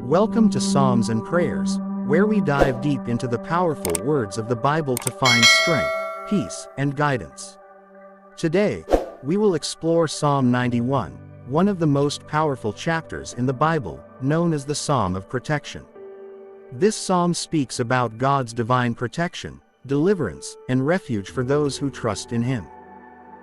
Welcome to Psalms and Prayers, where we dive deep into the powerful words of the Bible to find strength, peace, and guidance. Today, we will explore Psalm 91, one of the most powerful chapters in the Bible, known as the Psalm of Protection. This psalm speaks about God's divine protection, deliverance, and refuge for those who trust in Him.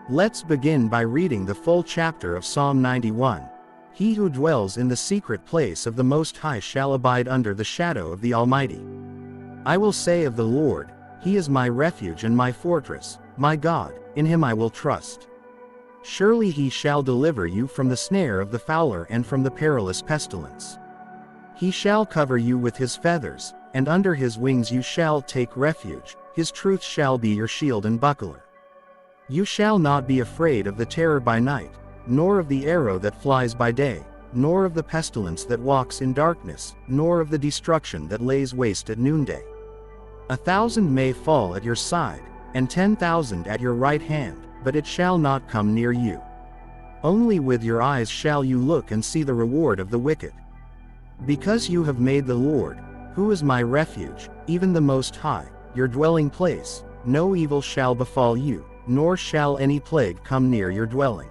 Let's begin by reading the full chapter of Psalm 91. He who dwells in the secret place of the Most High shall abide under the shadow of the Almighty. I will say of the Lord, He is my refuge and my fortress, my God, in Him I will trust. Surely He shall deliver you from the snare of the fowler and from the perilous pestilence. He shall cover you with His feathers, and under His wings you shall take refuge. His truth shall be your shield and buckler. You shall not be afraid of the terror by night, nor of the arrow that flies by day, nor of the pestilence that walks in darkness, nor of the destruction that lays waste at noonday. 1,000 may fall at your side, and 10,000 at your right hand, but it shall not come near you. Only with your eyes shall you look and see the reward of the wicked. Because you have made the Lord, who is my refuge, even the Most High, your dwelling place, no evil shall befall you, nor shall any plague come near your dwelling.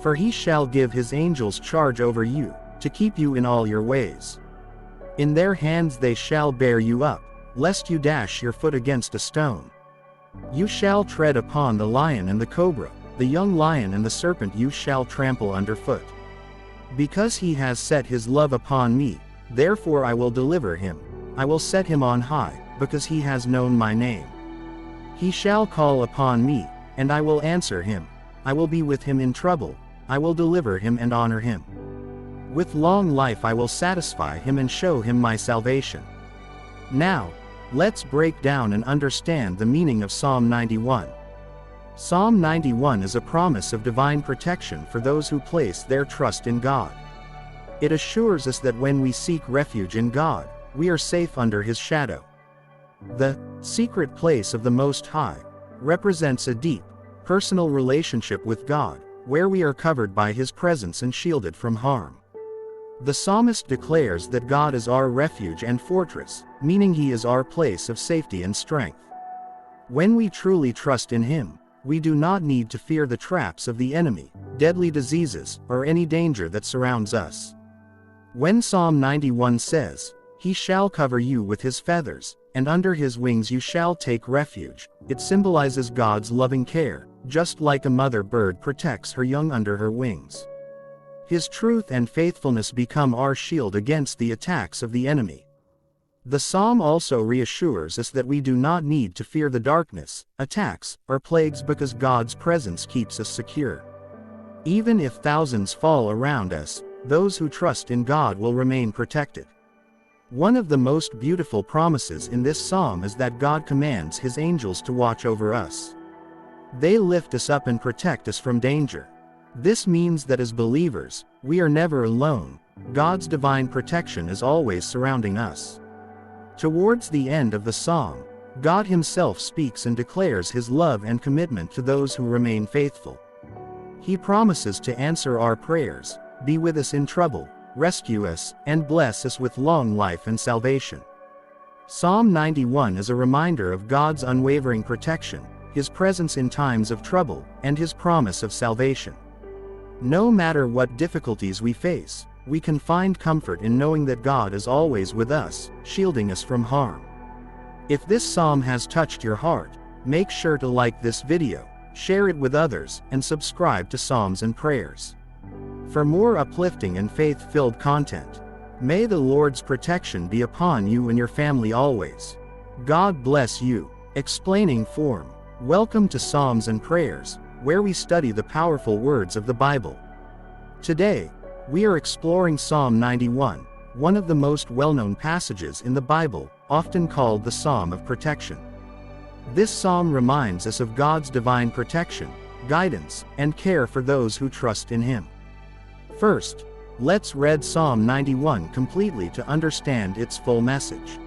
For He shall give His angels charge over you, to keep you in all your ways. In their hands they shall bear you up, lest you dash your foot against a stone. You shall tread upon the lion and the cobra, the young lion and the serpent you shall trample underfoot. Because He has set His love upon me, therefore I will deliver him. I will set him on high, because he has known my name. He shall call upon me, and I will answer him. I will be with him in trouble. I will deliver him and honor him. With long life I will satisfy him and show him my salvation. Now, let's break down and understand the meaning of Psalm 91. Psalm 91 is a promise of divine protection for those who place their trust in God. It assures us that when we seek refuge in God, we are safe under His shadow. The secret place of the Most High represents a deep, personal relationship with God, where we are covered by His presence and shielded from harm. The psalmist declares that God is our refuge and fortress, meaning He is our place of safety and strength. When we truly trust in Him, we do not need to fear the traps of the enemy, deadly diseases, or any danger that surrounds us. When Psalm 91 says, He shall cover you with His feathers, and under His wings you shall take refuge, it symbolizes God's loving care, just like a mother bird protects her young under her wings. His truth and faithfulness become our shield against the attacks of the enemy. The psalm also reassures us that we do not need to fear the darkness, attacks, or plagues because God's presence keeps us secure. Even if thousands fall around us, those who trust in God will remain protected. One of the most beautiful promises in this psalm is that God commands His angels to watch over us. They lift us up and protect us from danger. This means that as believers, we are never alone. God's divine protection is always surrounding us. Towards the end of the psalm, God Himself speaks and declares His love and commitment to those who remain faithful. He promises to answer our prayers, be with us in trouble, rescue us, and bless us with long life and salvation. Psalm 91 is a reminder of God's unwavering protection, His presence in times of trouble, and His promise of salvation. No matter what difficulties we face, we can find comfort in knowing that God is always with us, shielding us from harm. If this psalm has touched your heart, make sure to like this video, share it with others, and subscribe to Psalms and Prayers. For more uplifting and faith-filled content, may the Lord's protection be upon you and your family always. God bless you. Explaining form. Welcome to Psalms and Prayers, where we study the powerful words of the Bible. Today, we are exploring Psalm 91, one of the most well-known passages in the Bible, often called the Psalm of Protection. This psalm reminds us of God's divine protection, guidance, and care for those who trust in Him. First, let's read Psalm 91 completely to understand its full message.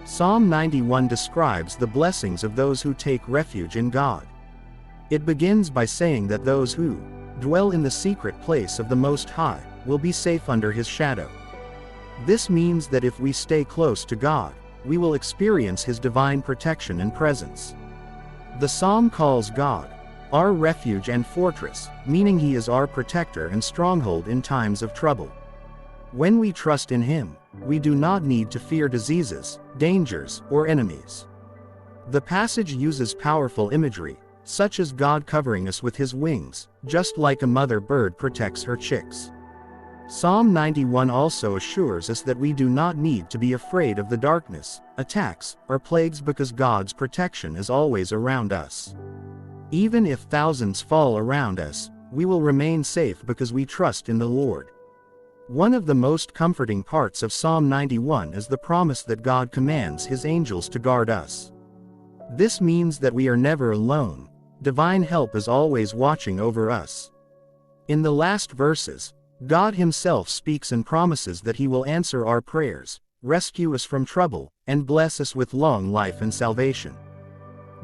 Psalm 91 describes the blessings of those who take refuge in God. It begins by saying that those who dwell in the secret place of the Most High will be safe under His shadow. This means that if we stay close to God, we will experience His divine protection and presence. The psalm calls God our refuge and fortress, meaning He is our protector and stronghold in times of trouble. When we trust in Him, we do not need to fear diseases, dangers, or enemies. The passage uses powerful imagery, such as God covering us with His wings, just like a mother bird protects her chicks. Psalm 91 also assures us that we do not need to be afraid of the darkness, attacks, or plagues because God's protection is always around us. Even if thousands fall around us, we will remain safe because we trust in the Lord. One of the most comforting parts of Psalm 91 is the promise that God commands His angels to guard us. This means that we are never alone. Divine help is always watching over us. In the last verses, God Himself speaks and promises that He will answer our prayers, rescue us from trouble, and bless us with long life and salvation.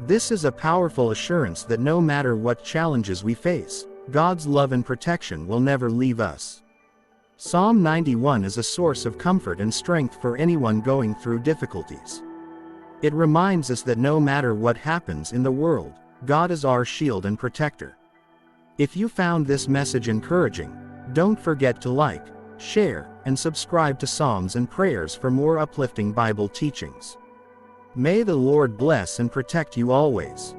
This is a powerful assurance that no matter what challenges we face, God's love and protection will never leave us. Psalm 91 is a source of comfort and strength for anyone going through difficulties. It reminds us that no matter what happens in the world, God is our shield and protector. If you found this message encouraging, don't forget to like, share, and subscribe to Psalms and Prayers for more uplifting Bible teachings. May the Lord bless and protect you always.